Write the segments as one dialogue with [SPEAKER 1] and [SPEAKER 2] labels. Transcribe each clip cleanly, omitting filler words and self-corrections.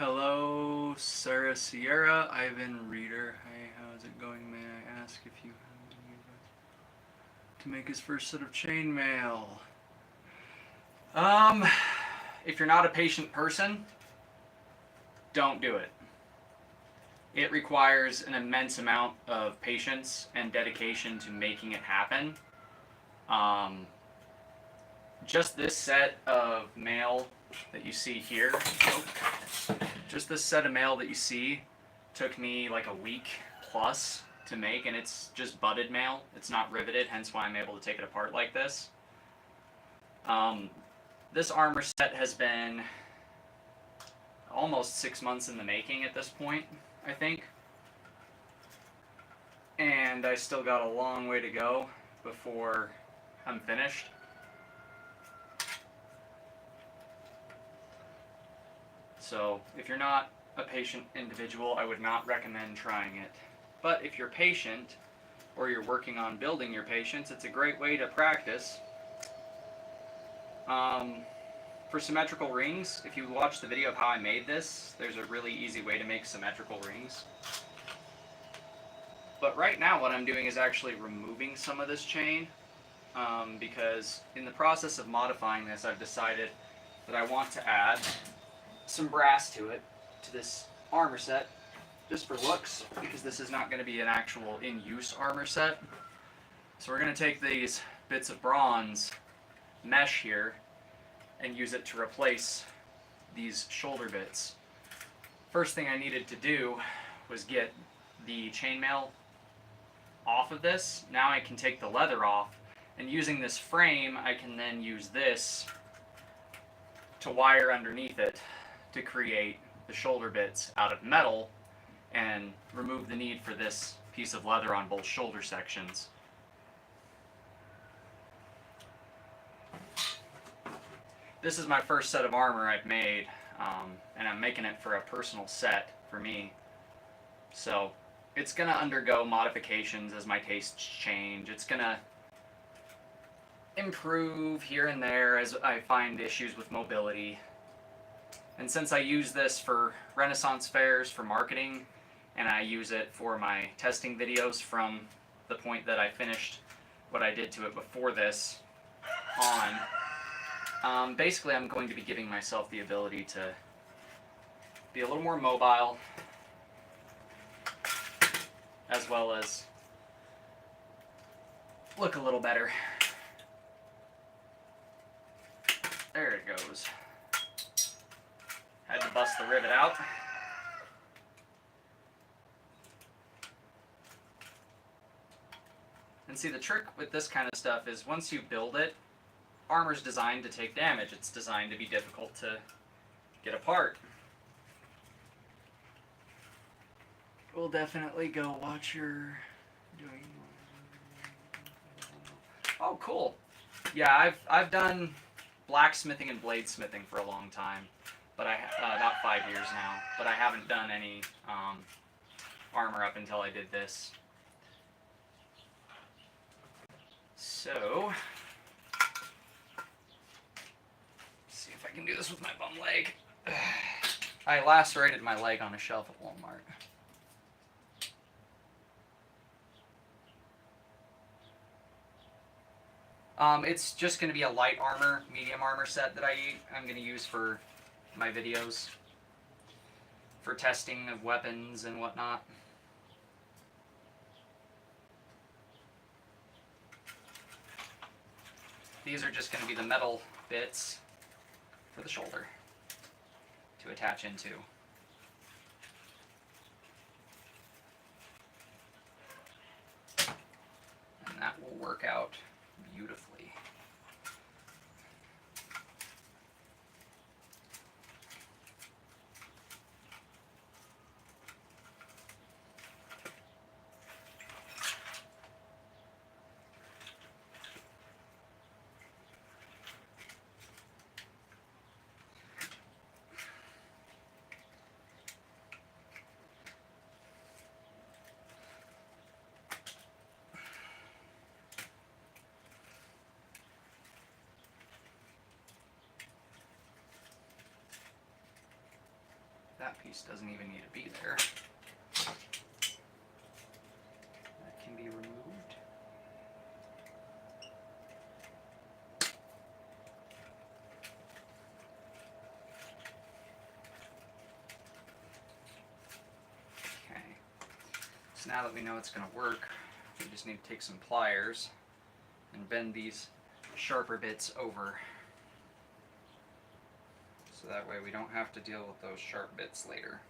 [SPEAKER 1] Hello, Sarah Sierra, Ivan Reader. Hi, how's it going? May I ask if you have any advice to make his first set of chainmail? Um, if you're not a patient person, don't do it. It requires an immense amount of patience and dedication to making it happen. Um, just this set of mail that you see here, just this set of mail that you see took me like a week plus to make, and it's just butted mail. It's not riveted, hence why I'm able to take it apart like this. This armor set has been almost 6 months in the making at this point, I think. And I still got a long way to go before I'm finished. So if you're not a patient individual, I would not recommend trying it. But if you're patient, or you're working on building your patience, it's a great way to practice. For symmetrical rings, if you watch the video of how I made this, there's a really easy way to make symmetrical rings. But right now what I'm doing is actually removing some of this chain, because in the process of modifying this, I've decided that I want to add some brass to it, to this armor set, just for looks, because this is not going to be an actual in-use armor set. So we're going to take these bits of bronze mesh here and use it to replace these shoulder bits. First thing I needed to do was get the chainmail off of this. Now I can take the leather off, and using this frame I can then use this to wire underneath it to create the shoulder bits out of metal and remove the need for this piece of leather on both shoulder sections. This is my first set of armor I've made, and I'm making it for a personal set for me. So it's going to undergo modifications as my tastes change. It's going to improve here and there as I find issues with mobility. And since I use this for Renaissance fairs for marketing, and I use it for my testing videos from the point that I finished what I did to it before this on, basically I'm going to be giving myself the ability to be a little more mobile, as well as look a little better. There it goes. Had to bust the rivet out. And see, the trick with this kind of stuff is once you build it, armor's designed to take damage. It's designed to be difficult to get apart. We'll definitely go watch your doing. Oh, cool. Yeah, I've done blacksmithing and bladesmithing for a long time, but about 5 years now. But I haven't done any armor up until I did this. So, see if I can do this with my bum leg. I lacerated my leg on a shelf at Walmart. It's just going to be a light armor, medium armor set that I'm going to use for my videos, for testing of weapons and whatnot. These are just going to be the metal bits for the shoulder to attach into. And that will work out beautifully. piece doesn't even need to be there. That can be removed. Okay. So now that we know it's going to work, we just need to take some pliers and bend these sharper bits over. So that way we don't have to deal with those sharp bits later.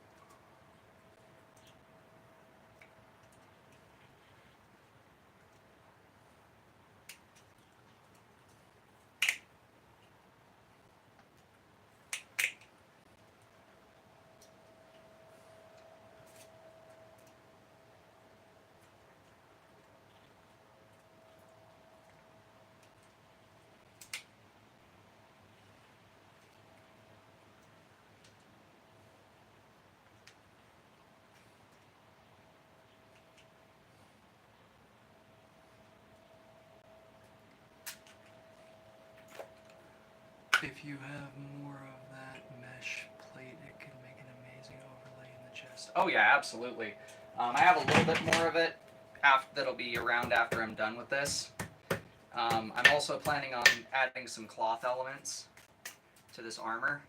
[SPEAKER 1] If you have more of that mesh plate, it can make an amazing overlay in the chest. Oh yeah, absolutely. I have a little bit more of it that'll be around after I'm done with this. I'm also planning on adding some cloth elements to this armor.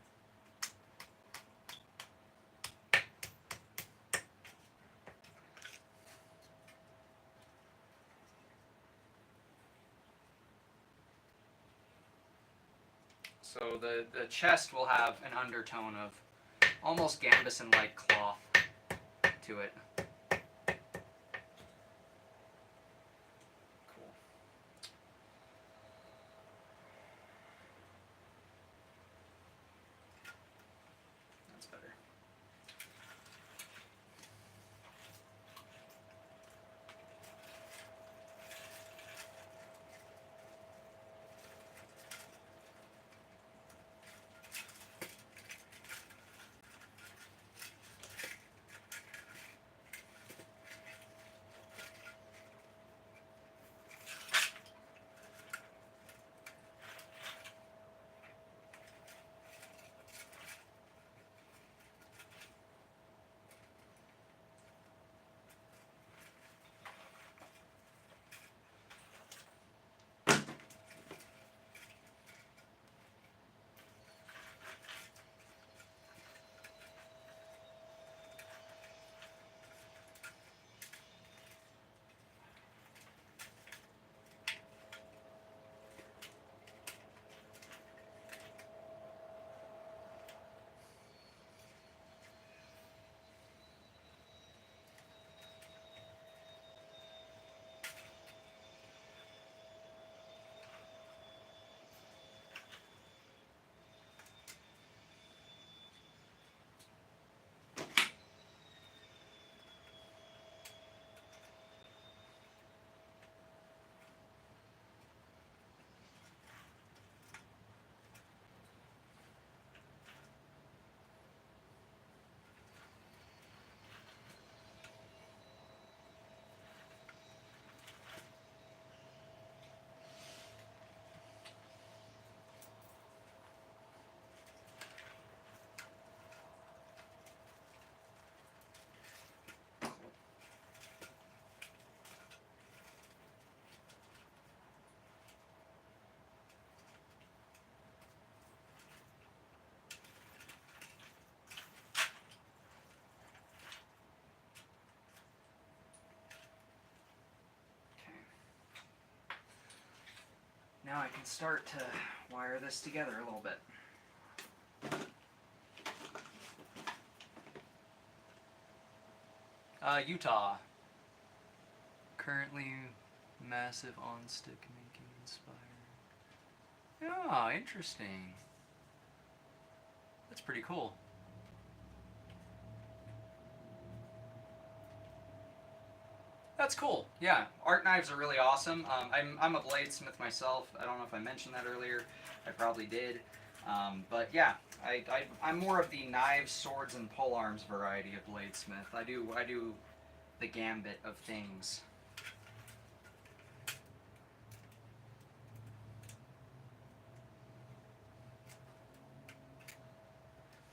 [SPEAKER 1] So the chest will have an undertone of almost gambeson-like cloth to it. Cool. That's better. Now I can start to wire this together a little bit. Utah. Currently massive on-stick making inspired. Oh, interesting. That's pretty cool. That's cool. Yeah, art knives are really awesome. I'm a bladesmith myself. I don't know if I mentioned that earlier. I probably did. But yeah, I'm more of the knives, swords, and polearms variety of bladesmith. I do the gambit of things.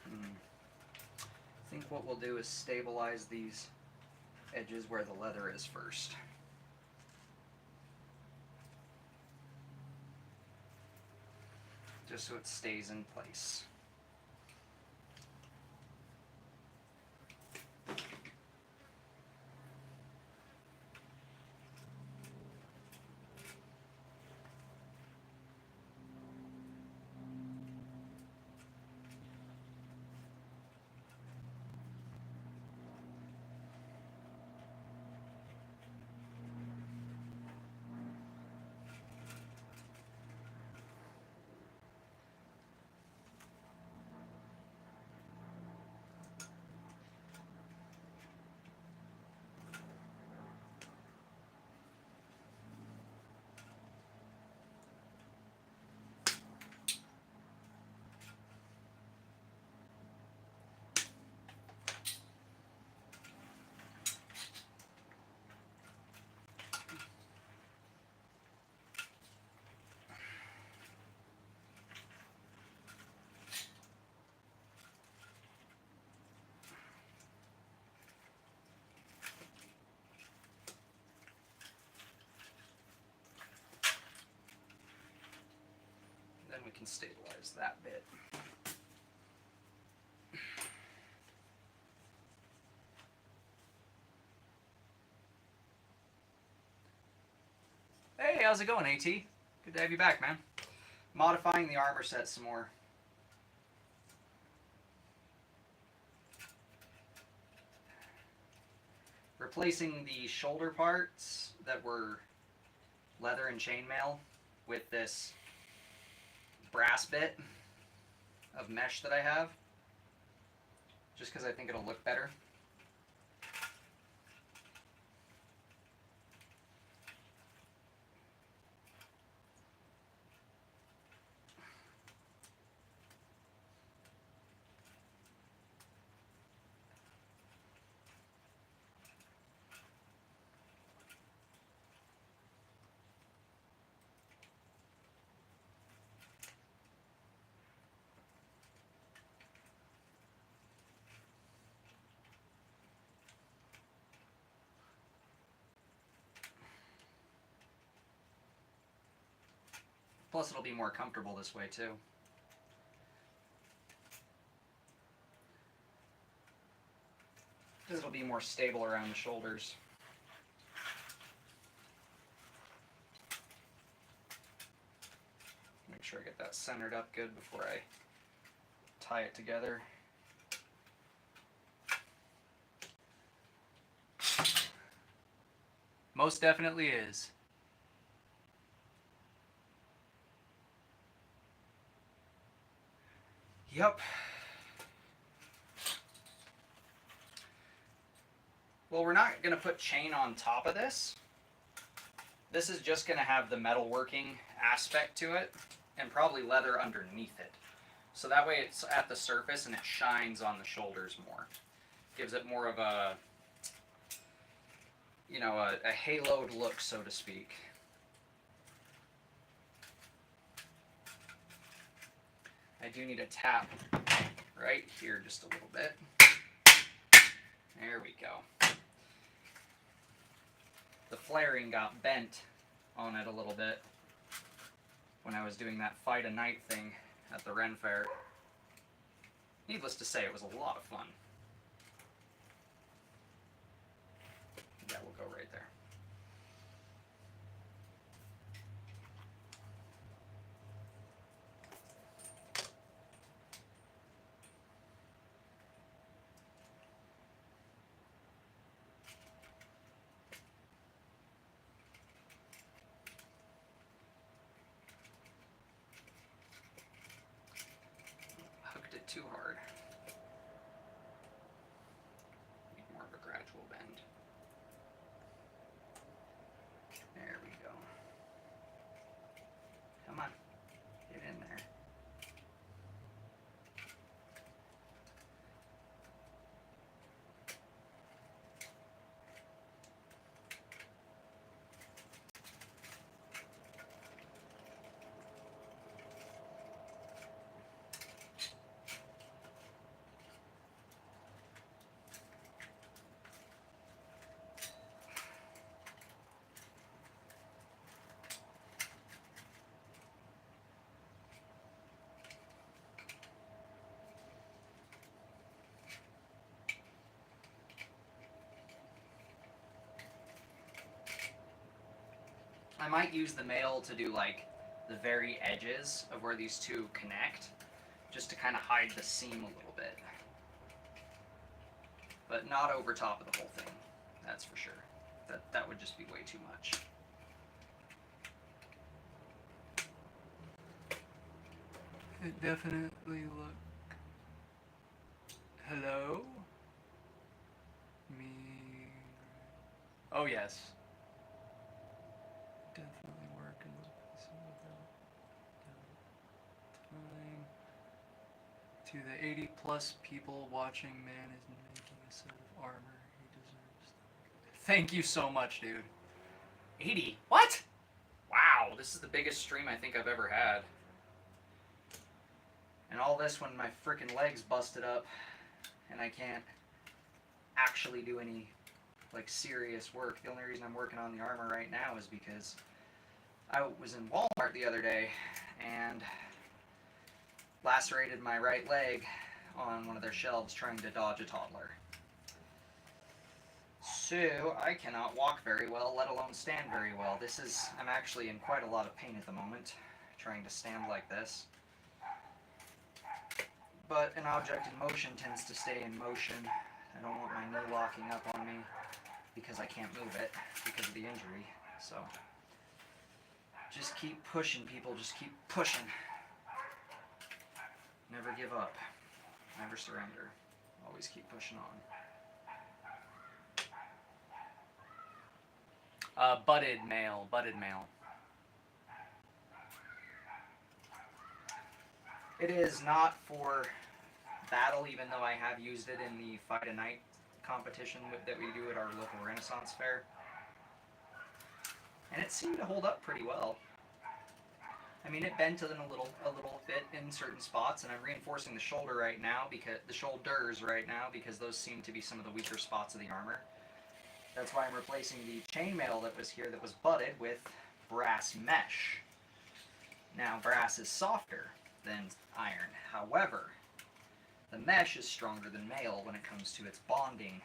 [SPEAKER 1] I think what we'll do is stabilize these edges where the leather is first. Just so it stays in place. Then we can stabilize that bit. Hey, how's it going, AT? Good to have you back, man. Modifying the armor set some more. Replacing the shoulder parts that were leather and chainmail with this brass bit of mesh that I have, just because I think it'll look better. Plus, it'll be more comfortable this way, too. Because it'll be more stable around the shoulders. Make sure I get that centered up good before I tie it together. Most definitely is. Yep. Well, we're not going to put chain on top of this. This is just going to have the metalworking aspect to it and probably leather underneath it. So that way it's at the surface and it shines on the shoulders more. Gives it more of a, you know, a haloed look, so to speak. I do need a tap right here just a little bit. There we go. The flaring got bent on it a little bit when I was doing that fight a night thing at the Ren Fair. Needless to say, it was a lot of fun. Yeah, we'll go right there. Hooked it too hard. Need more of a gradual bend. There we go. Come on, get in there. I might use the mail to do like the very edges of where these two connect, just to kind of hide the seam a little bit. But not over top of the whole thing, that's for sure. That would just be way too much. It definitely look. Hello? Me. Oh yes. Definitely working with some of that time. To the 80 plus people watching, man is making a set of armor. He deserves that. Thank you so much, dude. 80? What? Wow, this is the biggest stream I think I've ever had. And all this when my freaking legs busted up and I can't actually do any like serious work. The only reason I'm working on the armor right now is because I was in Walmart the other day and lacerated my right leg on one of their shelves trying to dodge a toddler. So I cannot walk very well, let alone stand very well. I'm actually in quite a lot of pain at the moment trying to stand like this. But an object in motion tends to stay in motion. I don't want my knee locking up on me because I can't move it because of the injury. So just keep pushing, people. Just keep pushing. Never give up. Never surrender. Always keep pushing on. Budded male. Budded male. It is not for battle, even though I have used it in the Fight a Night competition that we do at our local Renaissance fair. And it seemed to hold up pretty well. I mean, it bent a little bit in certain spots, and I'm reinforcing the shoulder right now because the shoulders right now because those seem to be some of the weaker spots of the armor. That's why I'm replacing the chainmail that was here that was budded with brass mesh. Now, brass is softer than iron. However, the mesh is stronger than mail when it comes to its bonding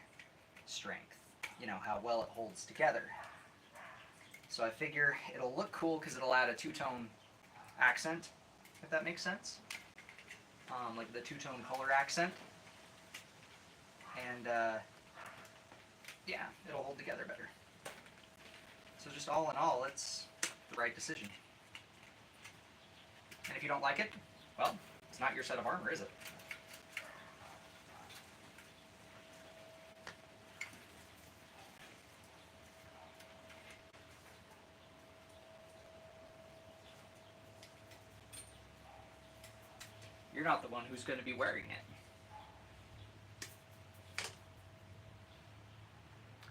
[SPEAKER 1] strength. You know, how well it holds together. So I figure it'll look cool because it'll add a two-tone accent, if that makes sense. Like the two-tone color accent. And, yeah, it'll hold together better. So just all in all, it's the right decision. And if you don't like it, well, it's not your set of armor, is it? You're not the one who's going to be wearing it.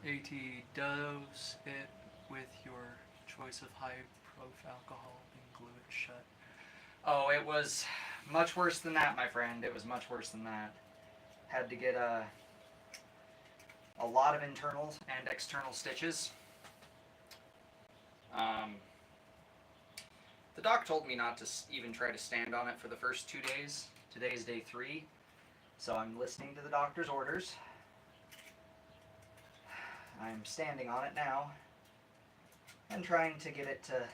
[SPEAKER 1] AT, dose it with your choice of high-proof alcohol and glue it shut. Oh, it was much worse than that, my friend. It was much worse than that. Had to get a lot of internal and external stitches. The doc told me not to even try to stand on it for the first 2 days. Today's day 3, so I'm listening to the doctor's orders. I'm standing on it now and trying to get it to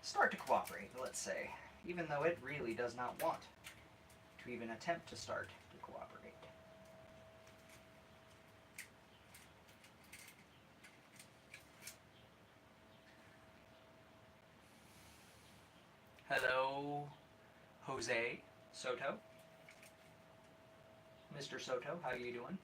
[SPEAKER 1] start to cooperate, let's say, even though it really does not want to even attempt to start to cooperate. Hello, Jose Soto. Mr. Soto, how you doing?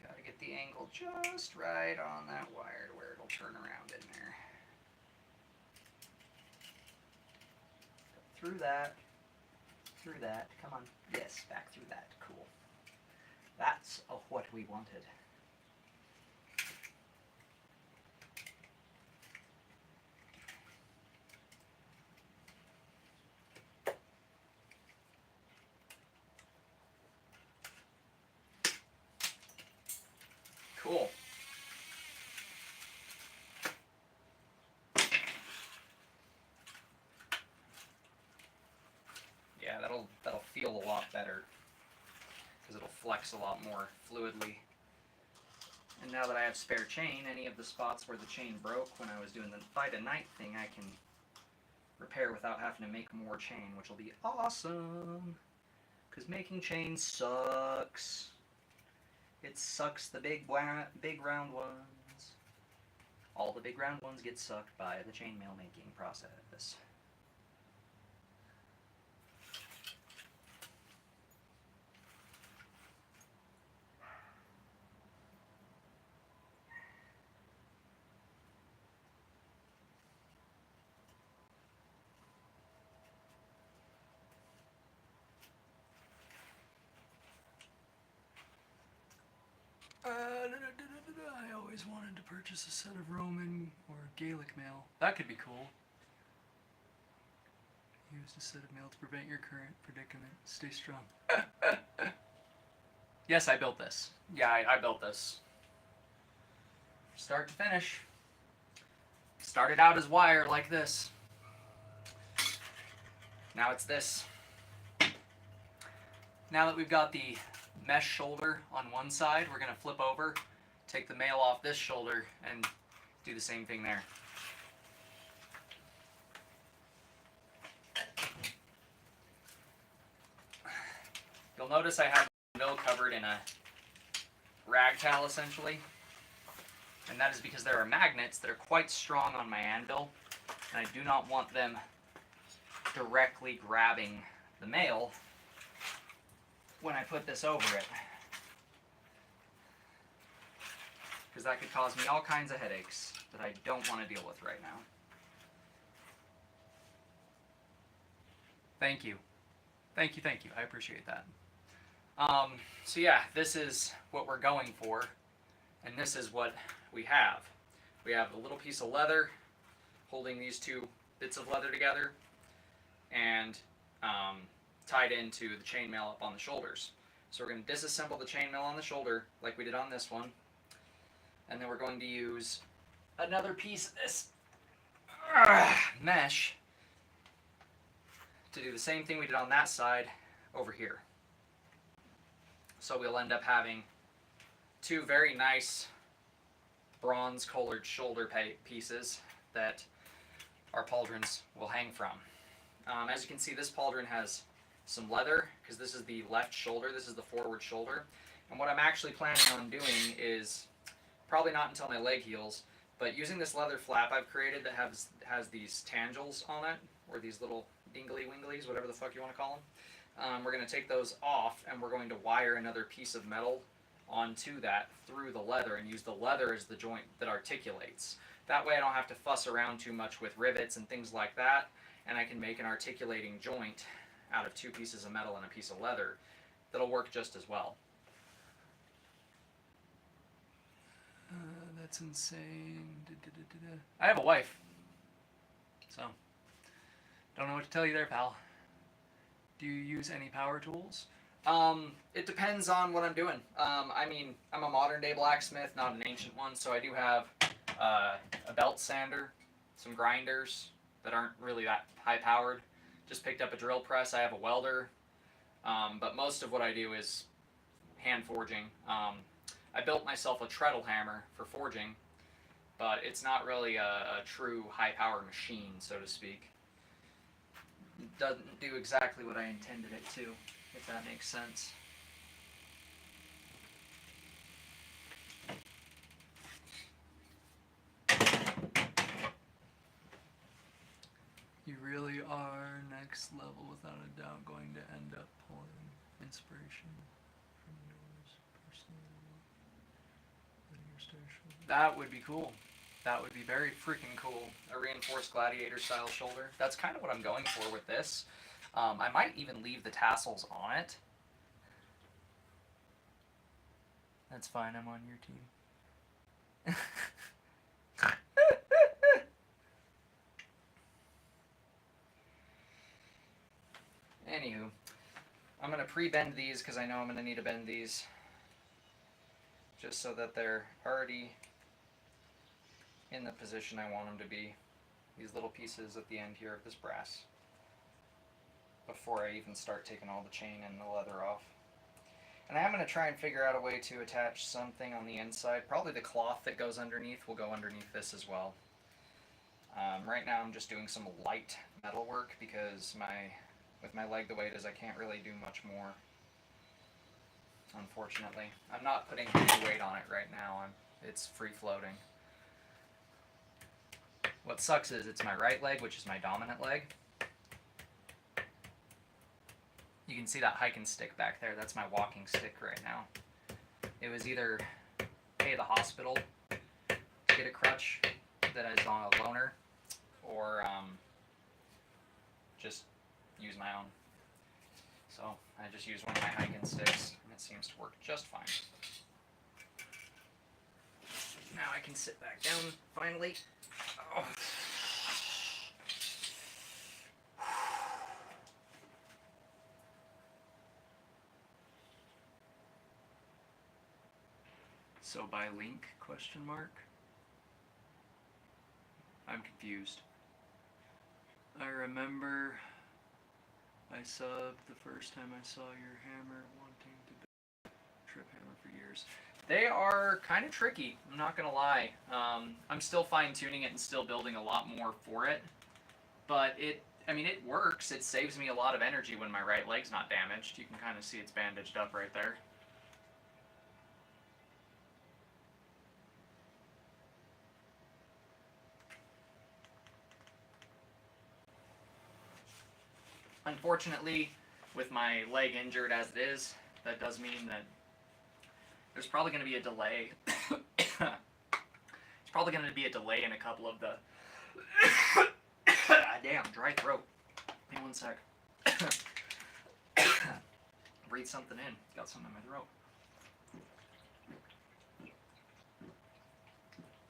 [SPEAKER 1] Gotta get the angle just right on that wire to where it'll turn around in there. Through that, come on, yes, back through that, cool. That's what we wanted. Cool. Yeah, flex a lot more fluidly. And now that I have spare chain, any of the spots where the chain broke when I was doing the fight at night thing, I can repair without having to make more chain, which will be awesome. Because making chain sucks. It sucks the big round ones. All the big round ones get sucked by the chainmail making process. I always wanted to purchase a set of Roman or Gaelic mail. That could be cool. Use a set of mail to prevent your current predicament. Stay strong. Yes, I built this. Yeah, I built this. Start to finish. Started out as wire like this. Now it's this. Now that we've got the mesh shoulder on one side, we're going to flip over, take the mail off this shoulder, and do the same thing there. You'll notice I have the mill covered in a rag towel essentially, and that is because there are magnets that are quite strong on my anvil, and I do not want them directly grabbing the mail when I put this over it, because that could cause me all kinds of headaches that I don't want to deal with right now. Thank you. Thank you, thank you. I appreciate that. So yeah, this is what we're going for, and this is what we have. We have a little piece of leather holding these two bits of leather together, and tied into the chainmail up on the shoulders. So we're going to disassemble the chainmail on the shoulder like we did on this one, and then we're going to use another piece of this mesh to do the same thing we did on that side over here. So we'll end up having two very nice bronze colored shoulder pieces that our pauldrons will hang from. As you can see, this pauldron has some leather, because this is the left shoulder, this is the forward shoulder. And what I'm actually planning on doing is, probably not until my leg heals, but using this leather flap I've created that has these tangles on it, or these little dingly winglies, whatever the fuck you want to call them. We're going to take those off, and we're going to wire another piece of metal onto that through the leather, and use the leather as the joint that articulates. That way I don't have to fuss around too much with rivets and things like that, and I can make an articulating joint out of two pieces of metal and a piece of leather that'll work just as well. That's insane. I have a wife, so don't know what to tell you there, pal. Do you use any power tools? It depends on what I'm doing. I mean, I'm a modern day blacksmith, not an ancient one, so I do have a belt sander, some grinders that aren't really that high powered. Just picked up a drill press. I have a welder, but most of what I do is hand forging. I built myself a treadle hammer for forging, but it's not really a true high-powered machine, so to speak. It doesn't do exactly what I intended it to, if that makes sense. You really are next level, without a doubt, going to end up pulling inspiration from yours personally. That would be cool. That would be very freaking cool. A reinforced gladiator style shoulder. That's kind of what I'm going for with this. I might even leave the tassels on it. That's fine, I'm on your team. Anywho, I'm going to pre-bend these because I know I'm going to need to bend these just so that they're already in the position I want them to be. These little pieces at the end here of this brass, before I even start taking all the chain and the leather off. And I'm going to try and figure out a way to attach something on the inside. Probably the cloth that goes underneath will go underneath this as well. Right now I'm just doing some light metal work because with my leg the way it is, I can't really do much more. Unfortunately, I'm not putting any weight on it right now. It's free floating. What sucks is it's my right leg, which is my dominant leg. You can see that hiking stick back there. That's my walking stick right now. It was either pay the hospital to get a crutch that is on a loaner, or just use my own. So I just use one of my hiking sticks, and it seems to work just fine. Now I can sit back down, finally. Oh. So by link, question mark? I'm confused. I remember I subbed the first time I saw your hammer, wanting to build a trip hammer for years. They are kind of tricky, I'm not going to lie. I'm still fine-tuning it and still building a lot more for it. But it works. It saves me a lot of energy when my right leg's not damaged. You can kind of see it's bandaged up right there. Unfortunately, with my leg injured as it is, that does mean that there's probably going to be a delay. There's probably going to be a delay in a couple of the... Damn, dry throat. Hang on one sec. Breathe something in. Got something in my throat.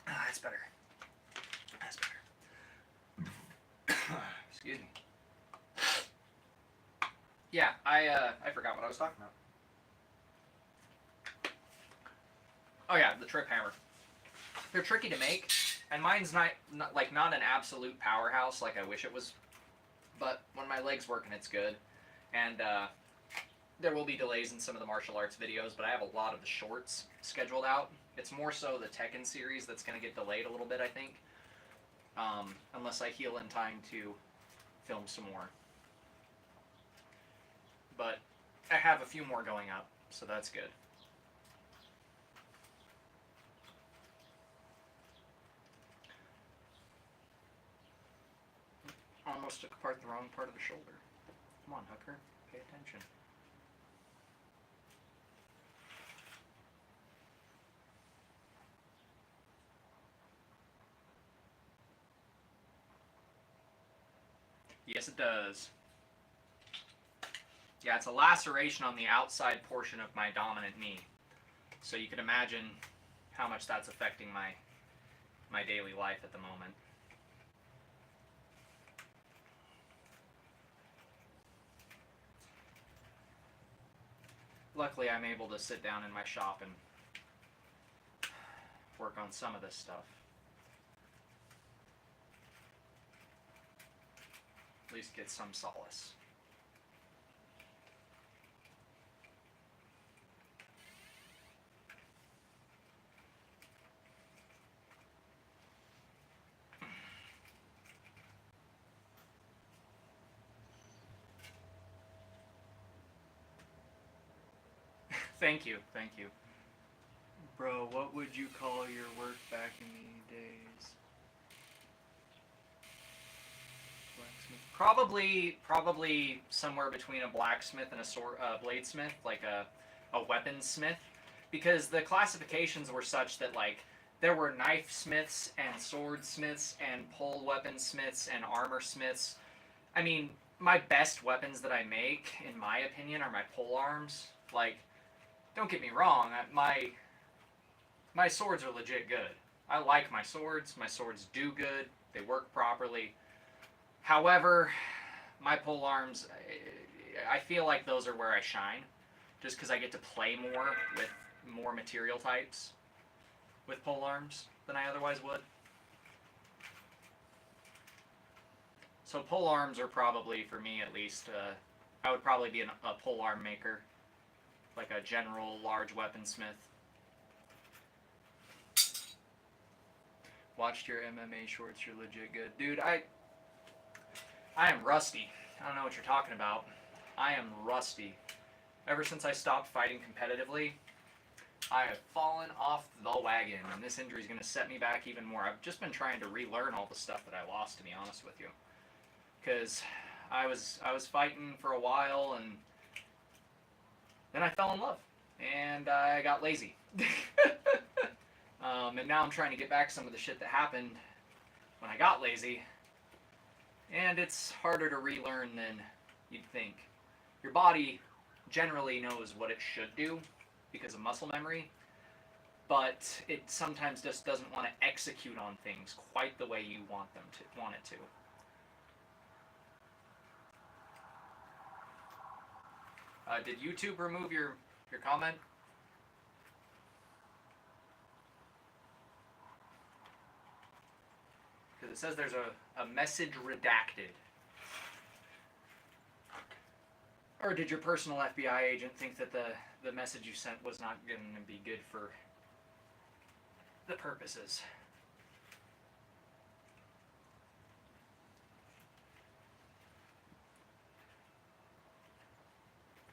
[SPEAKER 1] That's better. That's better. Excuse me. Yeah, I forgot what I was talking about. Oh yeah, the trip hammer. They're tricky to make, and mine's not an absolute powerhouse like I wish it was. But when my leg's working, it's good. And there will be delays in some of the martial arts videos, but I have a lot of the shorts scheduled out. It's more so the Tekken series that's going to get delayed a little bit, I think. Unless I heal in time to film some more. But I have a few more going up, so that's good. Almost took apart the wrong part of the shoulder. Come on, Hooker, pay attention. Yes, it does. Yeah, it's a laceration on the outside portion of my dominant knee. So you can imagine how much that's affecting my daily life at the moment. Luckily, I'm able to sit down in my shop and work on some of this stuff. At least get some solace. Thank you, thank you. Bro, what would you call your work back in the days? Probably somewhere between a blacksmith and a bladesmith, like a weaponsmith, because the classifications were such that like there were knife smiths and swordsmiths and pole weaponsmiths and armor smiths. I mean, my best weapons that I make, in my opinion, are my pole arms. Like, don't get me wrong, my swords are legit good. I like my swords. My swords do good. They work properly. However, my pole arms, I feel like those are where I shine, just because I get to play more with more material types with pole arms than I otherwise would. So pole arms are probably, for me at least, I would probably be a pole arm maker. like a general large weaponsmith. Watched your MMA shorts, you're legit good. Dude, I am rusty. I don't know what you're talking about. I am rusty. Ever since I stopped fighting competitively, I have fallen off the wagon, and this injury is going to set me back even more. I've just been trying to relearn all the stuff that I lost, to be honest with you. Because I was fighting for a while, and then I fell in love, and I got lazy. And now I'm trying to get back some of the shit that happened when I got lazy, and it's harder to relearn than you'd think. Your body generally knows what it should do because of muscle memory, but it sometimes just doesn't want to execute on things quite the way you want it to. Did YouTube remove your comment? Because it says there's a message redacted. Or did your personal FBI agent think that the message you sent was not going to be good for the purposes?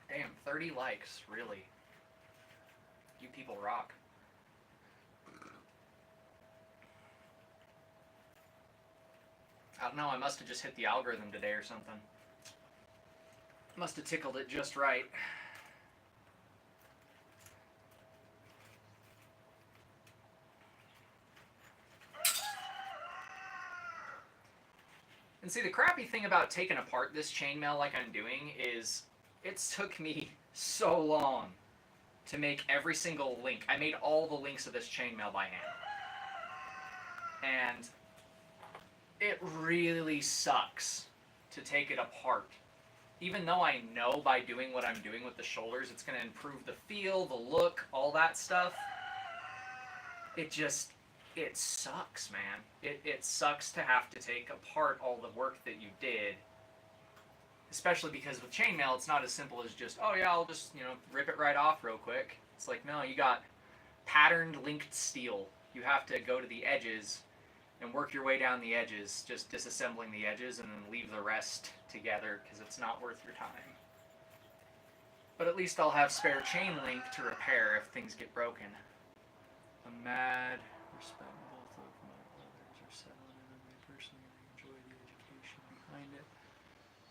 [SPEAKER 1] Damn, 30 likes, really. You people rock. I don't know, I must have just hit the algorithm today or something. Must have tickled it just right. And see, the crappy thing about taking apart this chainmail like I'm doing is it took me so long to make every single link. I made all the links of this chainmail by hand. And it really sucks to take it apart. Even though I know by doing what I'm doing with the shoulders, it's going to improve the feel, the look, all that stuff. It sucks, man. It sucks to have to take apart all the work that you did. Especially because with chainmail, it's not as simple as just, oh yeah, I'll just, rip it right off real quick. It's like, no, you got patterned linked steel. You have to go to the edges and work your way down the edges, just disassembling the edges and then leave the rest together because it's not worth your time. But at least I'll have spare chain link to repair if things get broken. I'm mad. Respect both of my brothers are set on it, and I personally enjoy the education behind it,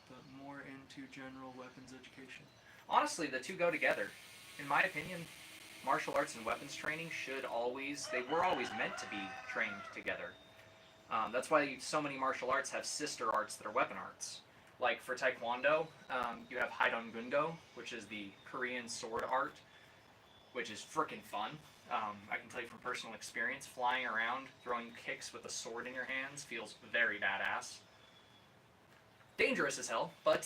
[SPEAKER 1] but more into general weapons education. Honestly, the two go together. In my opinion, martial arts and weapons training were always meant to be trained together. That's why so many martial arts have sister arts that are weapon arts. Like for Taekwondo, you have Haidon Gundo, which is the Korean sword art, which is freaking fun. I can tell you from personal experience, flying around, throwing kicks with a sword in your hands feels very badass. Dangerous as hell, but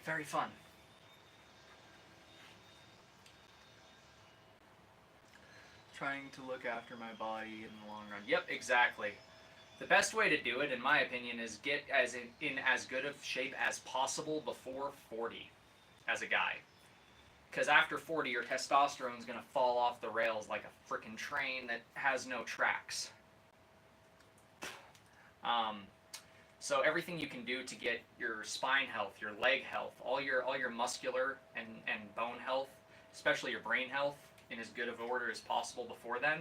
[SPEAKER 1] very fun. Trying to look after my body in the long run. Yep, exactly. The best way to do it, in my opinion, is get in as good of shape as possible before 40 as a guy. Because after 40, your testosterone is going to fall off the rails like a freaking train that has no tracks. So everything you can do to get your spine health, your leg health, all your muscular and bone health, especially your brain health, in as good of order as possible before then,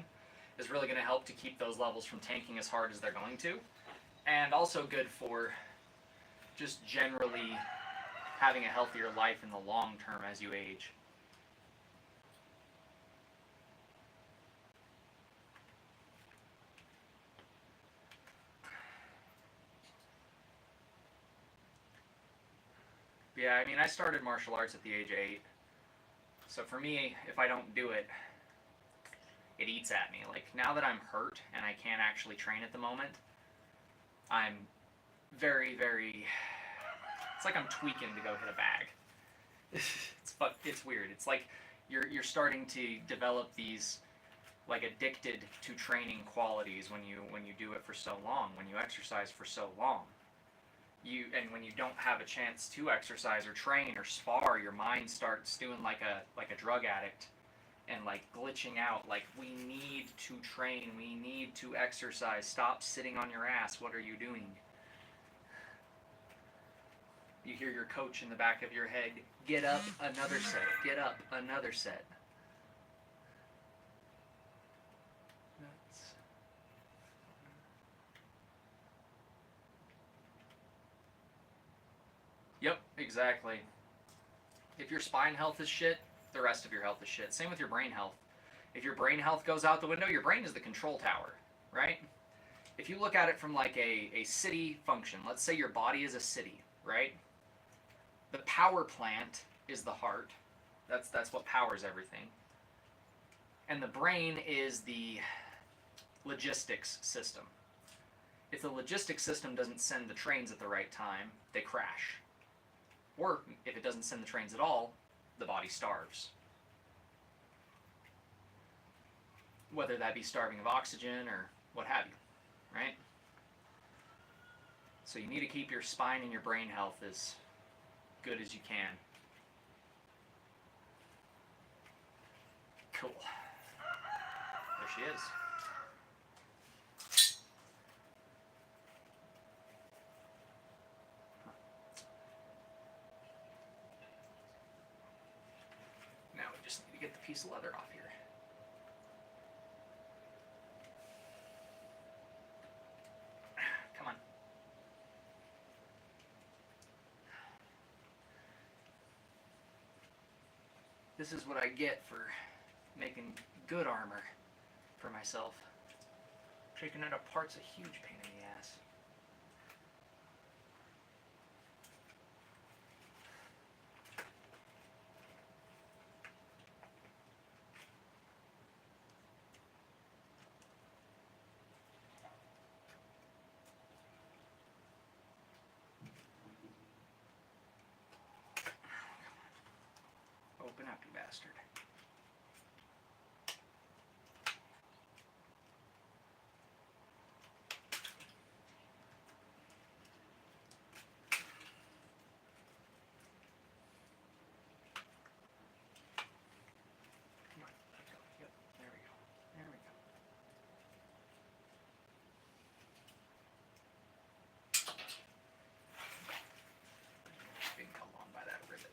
[SPEAKER 1] is really going to help to keep those levels from tanking as hard as they're going to. And also good for just generally having a healthier life in the long term as you age. Yeah, I mean, I started martial arts at the age of 8. So for me, if I don't do it, it eats at me. Like, now that I'm hurt and I can't actually train at the moment, I'm very, very... It's like I'm tweaking to go hit a bag. It's weird. It's like you're starting to develop these, like, addicted to training qualities when you do it for so long, when you exercise for so long. And when you don't have a chance to exercise or train or spar, your mind starts doing like a drug addict and like glitching out. Like, we need to train, we need to exercise. Stop sitting on your ass. What are you doing? You hear your coach in the back of your head, get up, another set, get up, another set. Yep, exactly. If your spine health is shit, the rest of your health is shit. Same with your brain health. If your brain health goes out the window, your brain is the control tower, right? If you look at it from like a city function, let's say your body is a city, right? The power plant is the heart. That's what powers everything. And the brain is the logistics system. If the logistics system doesn't send the trains at the right time, they crash. Or if it doesn't send the trains at all, the body starves. Whether that be starving of oxygen or what have you, right? So you need to keep your spine and your brain health as good as you can. Cool. There she is. Now we just need to get the piece of leather off here. Come on. This is what I get for making good armor for myself. Taking it apart's a huge pain in the ass. Open up, you bastard. Come on, let's go. Yep, there we go. There we go. Being held on by that rivet.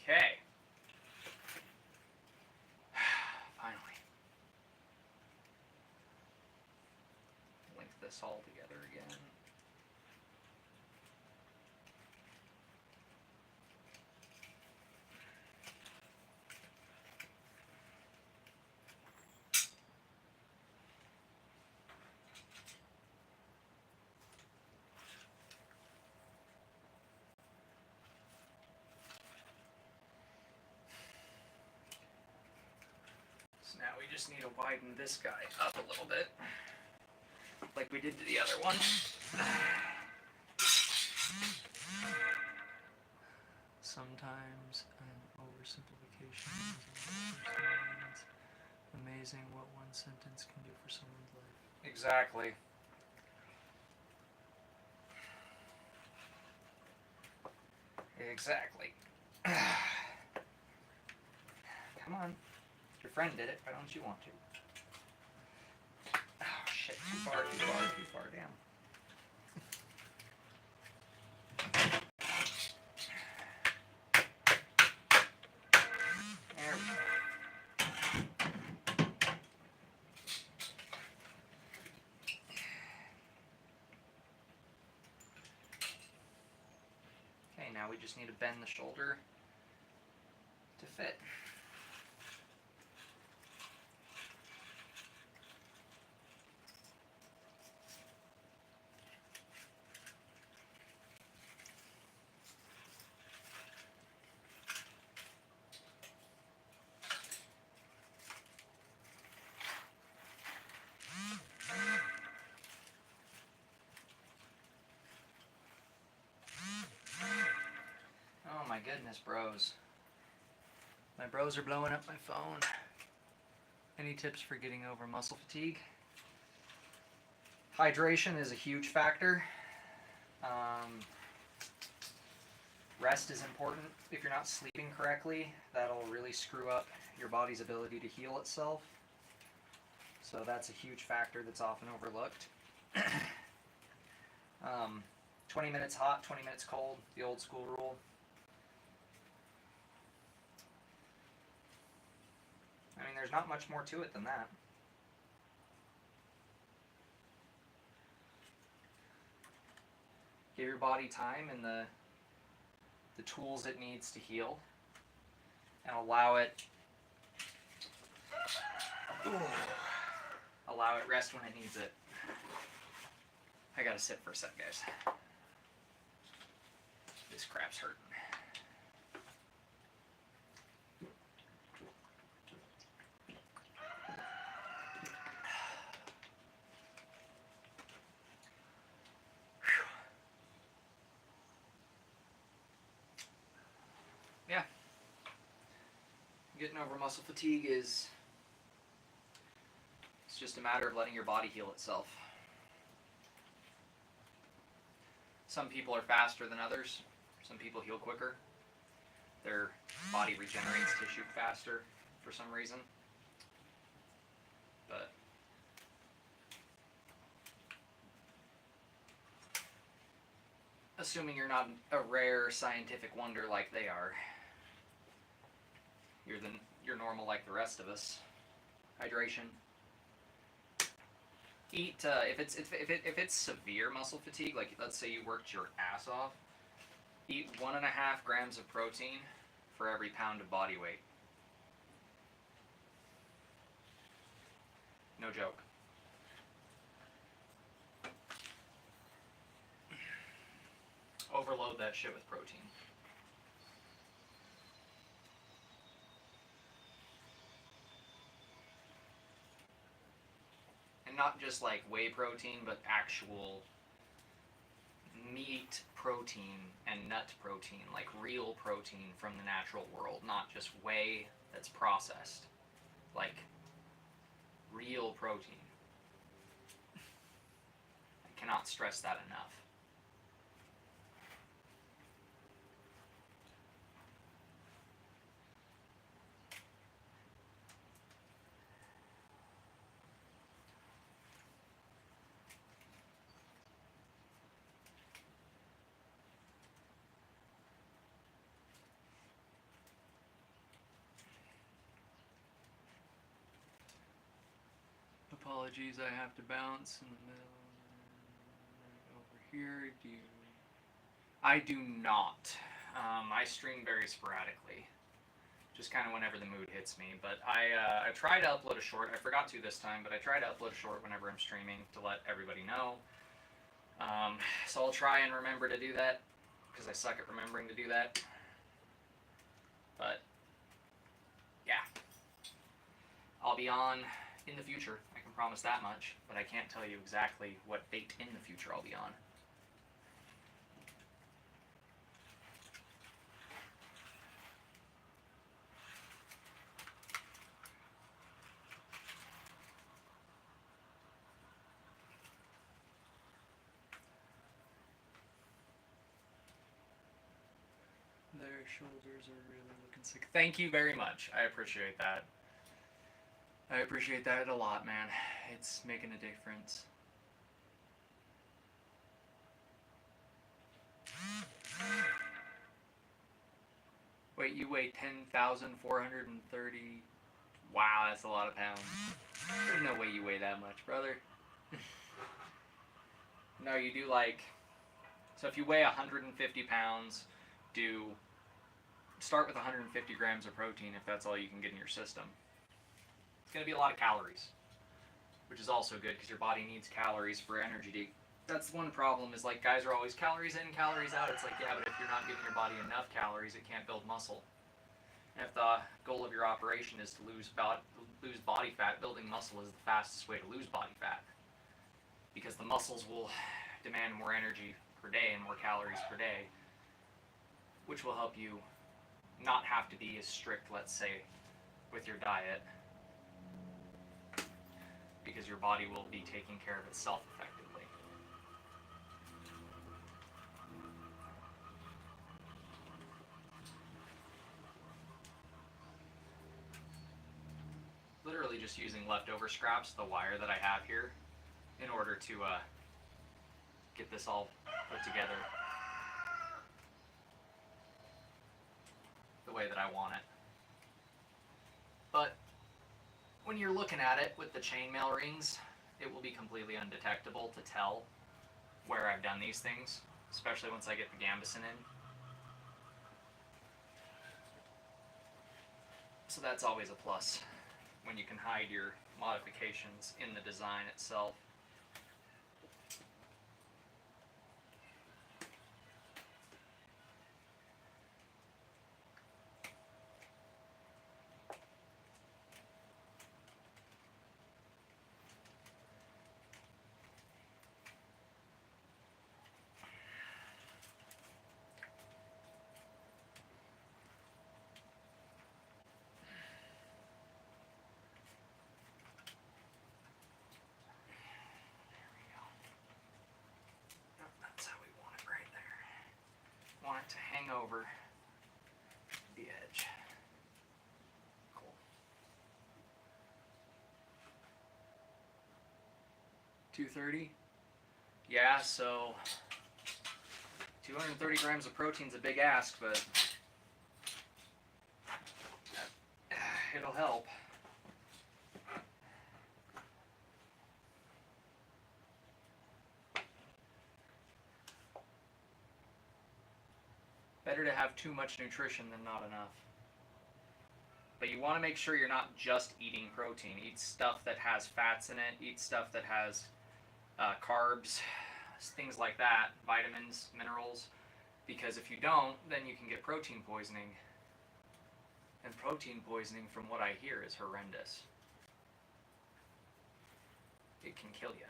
[SPEAKER 1] Okay. Finally. Link this all together again. So now we just need to widen this guy up a little bit, like we did to the other one. Sometimes an oversimplification is amazing what one sentence can do for someone's life. Exactly. Exactly. Come on. Your friend did it. Why don't you want to? Oh, shit. Too far, too far, too far. Damn. There we go. Okay, now we just need to bend the shoulder to fit. Oh my goodness, bros. My bros are blowing up my phone. Any tips for getting over muscle fatigue? Hydration is a huge factor. Rest is important. If you're not sleeping correctly, that'll really screw up your body's ability to heal itself. So that's a huge factor that's often overlooked. 20 minutes hot, 20 minutes cold, the old school rule. I mean, there's not much more to it than that. Give your body time and the tools it needs to heal, and allow it rest when it needs it. I gotta sit for a sec, guys. This crap's hurting. Yeah. Getting over muscle fatigue it's just a matter of letting your body heal itself. Some people are faster than others. Some people heal quicker. Their body regenerates tissue faster for some reason. But assuming you're not a rare scientific wonder like they are, you're normal like the rest of us. Hydration. Eat if it's severe muscle fatigue, like let's say you worked your ass off, eat 1.5 grams of protein for every pound of body weight. No joke. Overload that shit with protein. And not just like whey protein, but actual meat protein and nut protein, like real protein from the natural world, not just whey that's processed. Like real protein. I cannot stress that enough. Apologies, I have to bounce in the middle. Over here, I do not. I stream very sporadically, just kind of whenever the mood hits me. But I try to upload a short. I forgot to this time, but I try to upload a short whenever I'm streaming to let everybody know. So I'll try and remember to do that, because I suck at remembering to do that. But yeah, I'll be on in the future. I can promise that much, but I can't tell you exactly what date in the future I'll be on. Their shoulders are really looking sick. Thank you very much. I appreciate that. I appreciate that a lot, man. It's making a difference. Wait, you weigh 10,430. Wow, that's a lot of pounds. There's no way you weigh that much, brother. No, you do like... So if you weigh 150 pounds, start with 150 grams of protein if that's all you can get in your system. It's going to be a lot of calories, which is also good because your body needs calories for energy. That's one problem is like guys are always calories in, calories out. It's like, yeah, but if you're not giving your body enough calories, it can't build muscle. And if the goal of your operation is to lose body fat, building muscle is the fastest way to lose body fat. Because the muscles will demand more energy per day and more calories per day, which will help you not have to be as strict, let's say, with your diet. because your body will be taking care of itself effectively. Literally just using leftover scraps, the wire that I have here, in order to get this all put together the way that I want it. But when you're looking at it with the chainmail rings, it will be completely undetectable to tell where I've done these things, especially once I get the gambeson in. So that's always a plus, when you can hide your modifications in the design itself. Want it to hang over the edge. Cool. 230? Yeah, so 230 grams of protein's a big ask, but it'll help. Better to have too much nutrition than not enough. But you want to make sure you're not just eating protein. Eat stuff that has fats in it. Eat stuff that has carbs, things like that, vitamins, minerals. Because if you don't, then you can get protein poisoning. And protein poisoning, from what I hear, is horrendous. It can kill you.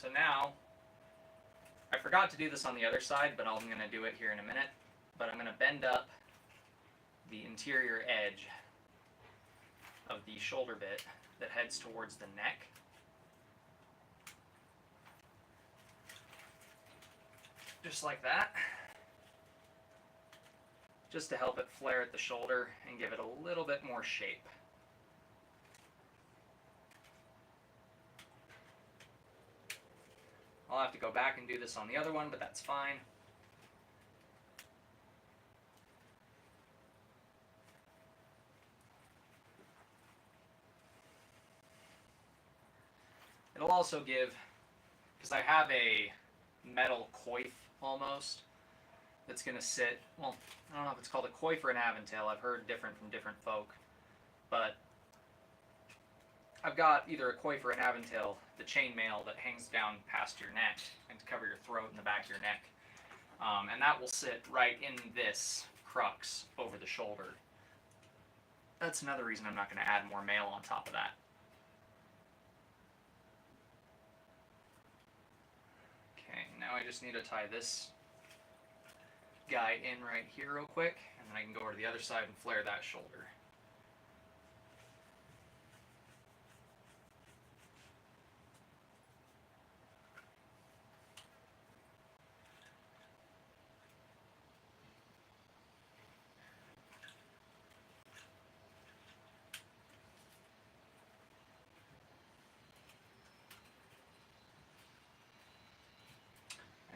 [SPEAKER 1] So now, I forgot to do this on the other side, but I'm going to do it here in a minute. But I'm going to bend up the interior edge of the shoulder bit that heads towards the neck. Just like that. Just to help it flare at the shoulder and give it a little bit more shape. I'll have to go back and do this on the other one, but that's fine. It'll also give, because I have a metal coif almost, that's going to sit, well, I don't know if it's called a coif or an aventail. I've heard different from different folk. But I've got either a coif or an aventail, the chainmail that hangs down past your neck and to cover your throat and the back of your neck. And that will sit right in this crux over the shoulder. That's another reason I'm not going to add more mail on top of that. Okay, now I just need to tie this guy in right here real quick, and then I can go over to the other side and flare that shoulder.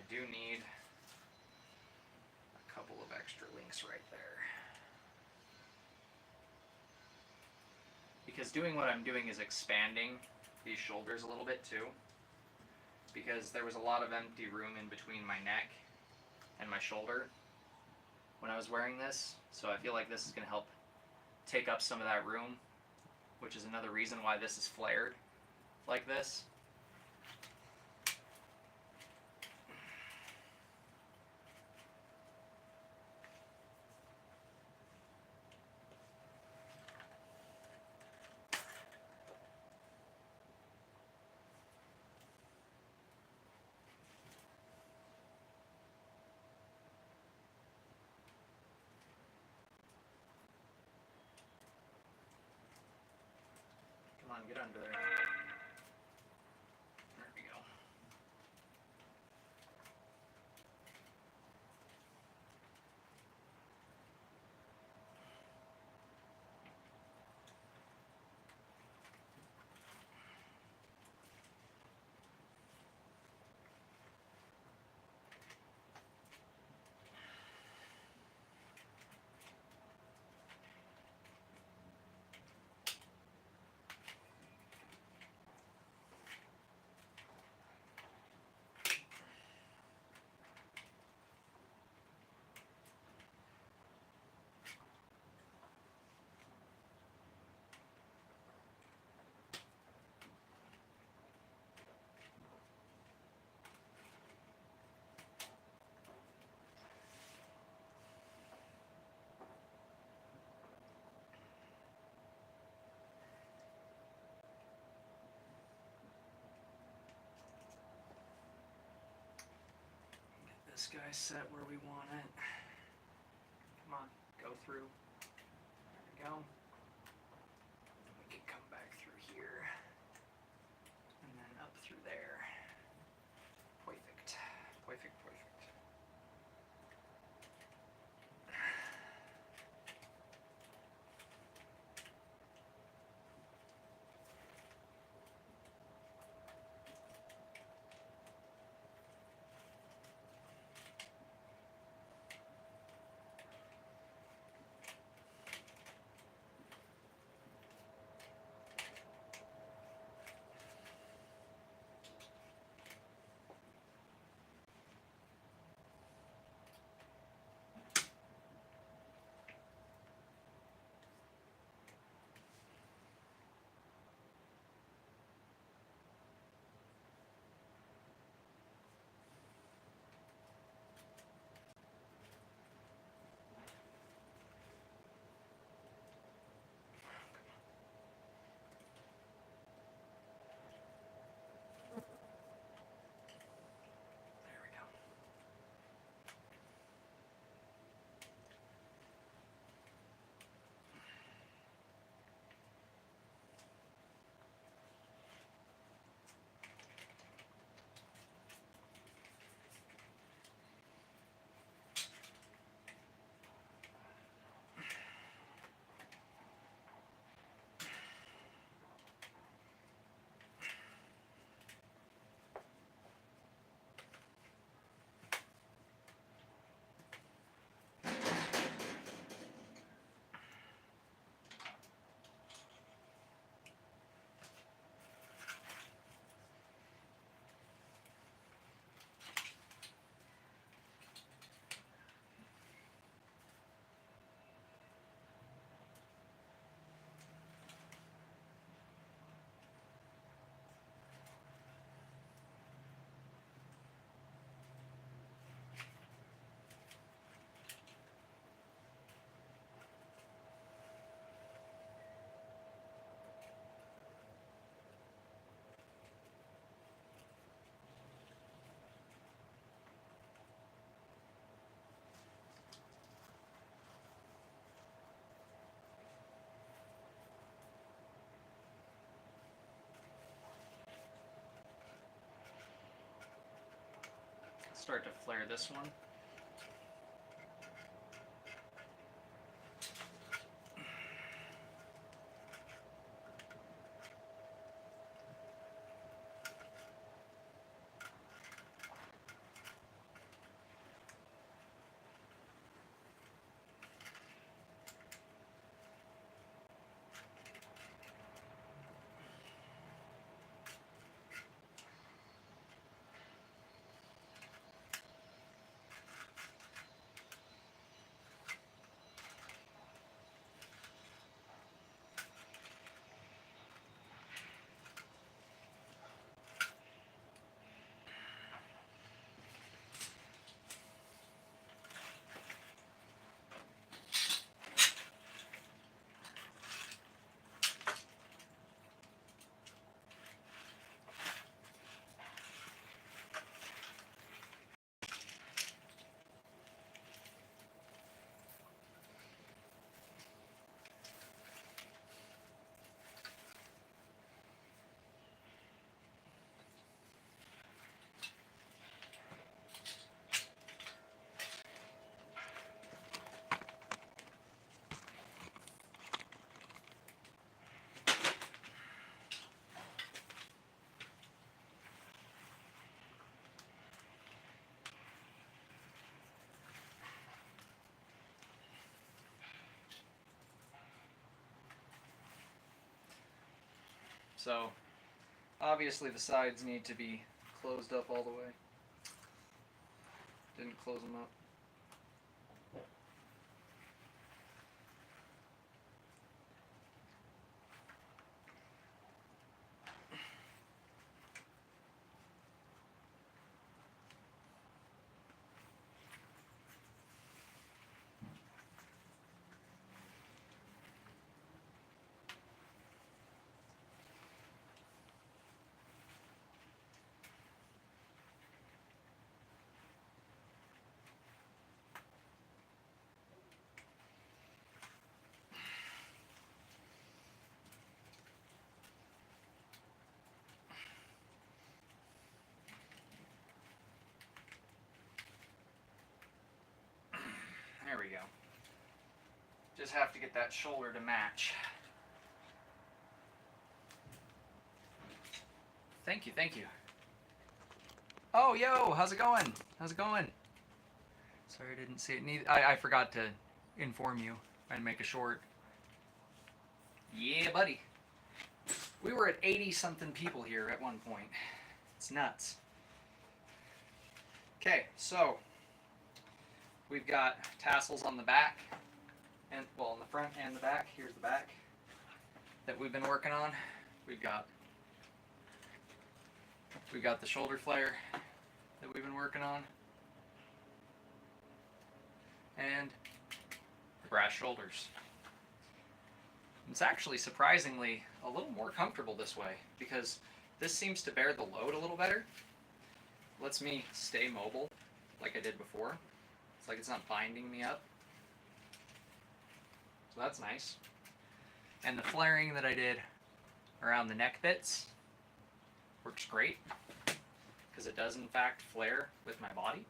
[SPEAKER 1] do need a couple of extra links right there. Because doing what I'm doing is expanding these shoulders a little bit too. Because there was a lot of empty room in between my neck and my shoulder when I was wearing this. So I feel like this is going to help take up some of that room, which is another reason why this is flared like this. Come on, get under there. There we go. This guy set where we want it. Come on, go through. There we go. And we can come back through here. And then up through there. Perfect. Perfect, perfect. There we go. Start to flare this one. So obviously the sides need to be closed up all the way. Didn't close them up. There we go. Just have to get that shoulder to match. Thank you, thank you. Oh, yo, how's it going? How's it going? Sorry, I didn't see it. I forgot to inform you and make a short. Yeah, buddy. We were at 80-something people here at one point. It's nuts. Okay, so we've got tassels on the back, and well, on the front and the back. Here's the back that we've been working on. We've got the shoulder flare that we've been working on, and the brass shoulders. It's actually surprisingly a little more comfortable this way because this seems to bear the load a little better. Lets me stay mobile like I did before. It's like it's not binding me up. So that's nice. And the flaring that I did around the neck bits works great because it does in fact flare with my body.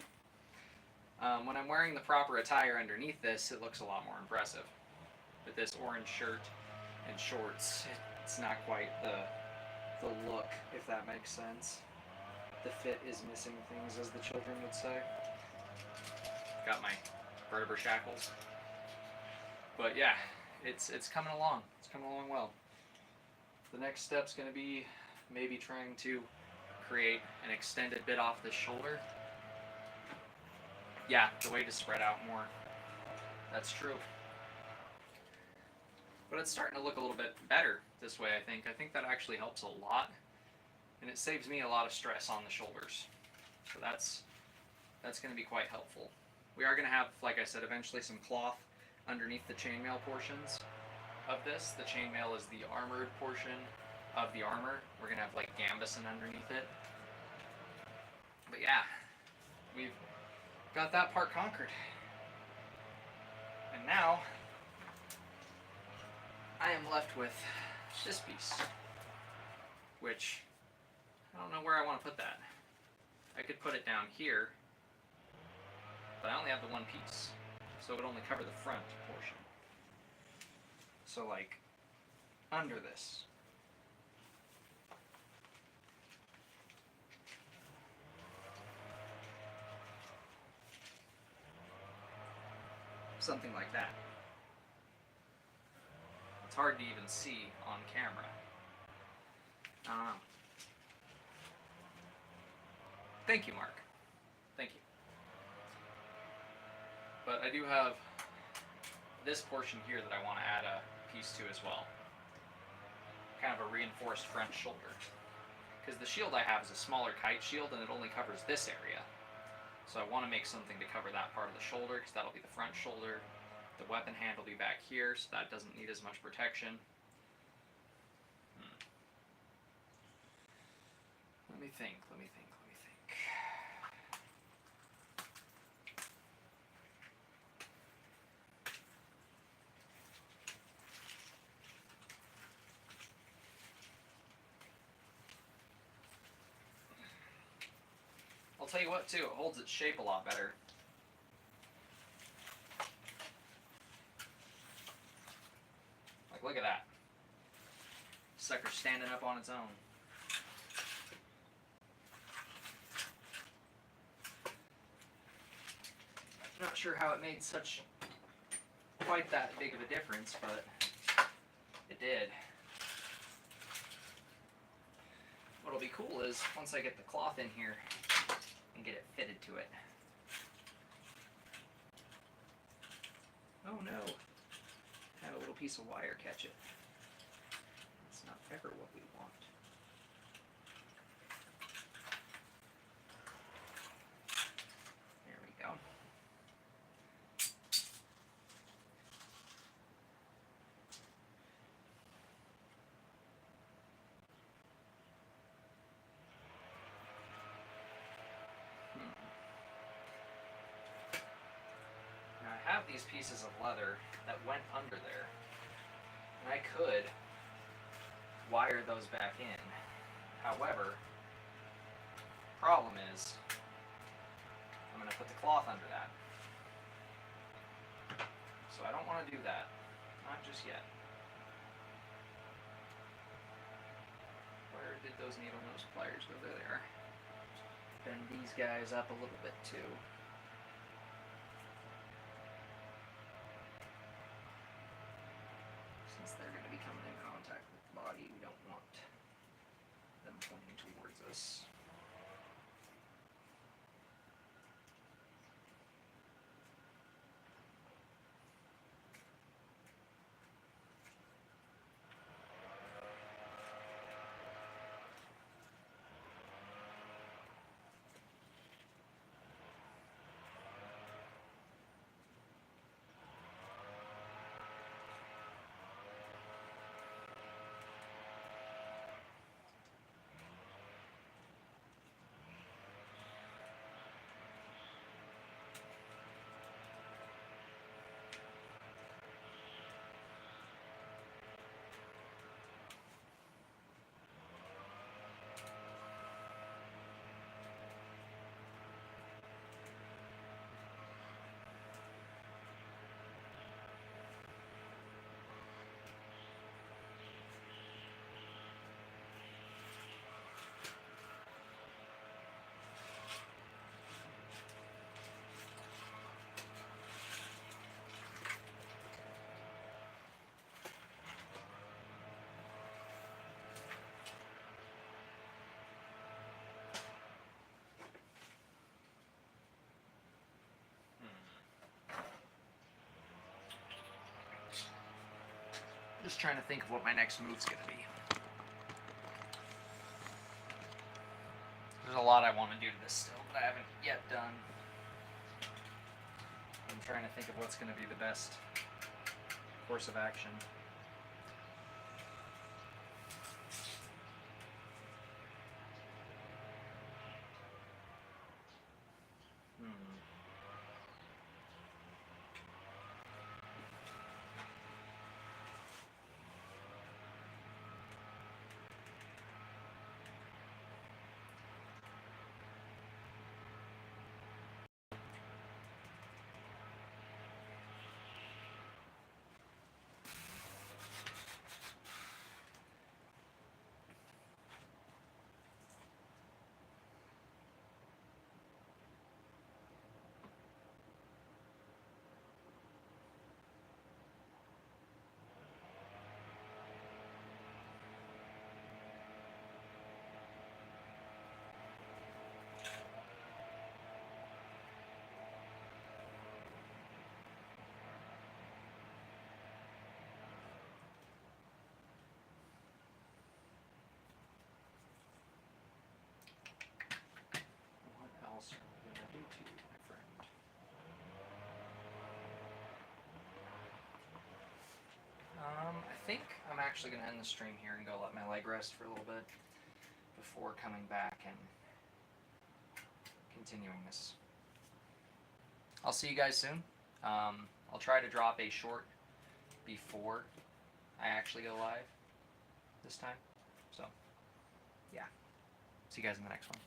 [SPEAKER 1] When I'm wearing the proper attire underneath this, it looks a lot more impressive. With this orange shirt and shorts, it's not quite the look, if that makes sense. The fit is missing things, as the children would say. Got my vertebra shackles. But yeah, it's coming along. It's coming along well. The next step's going to be maybe trying to create an extended bit off the shoulder. Yeah, the way to spread out more. That's true. But it's starting to look a little bit better this way, I think. I think that actually helps a lot. And it saves me a lot of stress on the shoulders. So that's going to be quite helpful. We are going to have, like I said, eventually some cloth underneath the chainmail portions of this. The chainmail is the armored portion of the armor. We're going to have like gambeson underneath it. But yeah, we've got that part conquered. And now I am left with this piece, which I don't know where I want to put that. I could put it down here, but I only have the one piece, so it would only cover the front portion. So like under this. Something like that. It's hard to even see on camera. I don't know. Thank you, Mark. Thank you. But I do have this portion here that I want to add a piece to as well. Kind of a reinforced front shoulder. Because the shield I have is a smaller kite shield and it only covers this area. So I want to make something to cover that part of the shoulder because that'll be the front shoulder. The weapon hand will be back here, so that doesn't need as much protection. Let me think. I'll tell you what too, it holds its shape a lot better. Like, look at that. Sucker's standing up on its own. Not sure how it made such quite that big of a difference, but it did. what'll be cool is once I get the cloth in here and get it fitted to it. Oh no! Have a little piece of wire catch it. That's not ever what we want. There we go. Now I have these pieces of leather that went under there, and I could wire those back in. However, problem is I'm going to put the cloth under that. So I don't want to do that. Not just yet. Where did those needle nose pliers go? There they are. Bend these guys up a little bit too. Since they're going to be coming in contact with the body, we don't want them pointing towards us. Just trying to think of what my next move's going to be. There's a lot I want to do to this still that I haven't yet done. I'm trying to think of what's going to be the best course of action. What else are we going to do to you, my friend? I think I'm actually going to end the stream here and go let my leg rest for a little bit before coming back and continuing this. I'll see you guys soon. I'll try to drop a short before I actually go live this time. So, yeah. See you guys in the next one.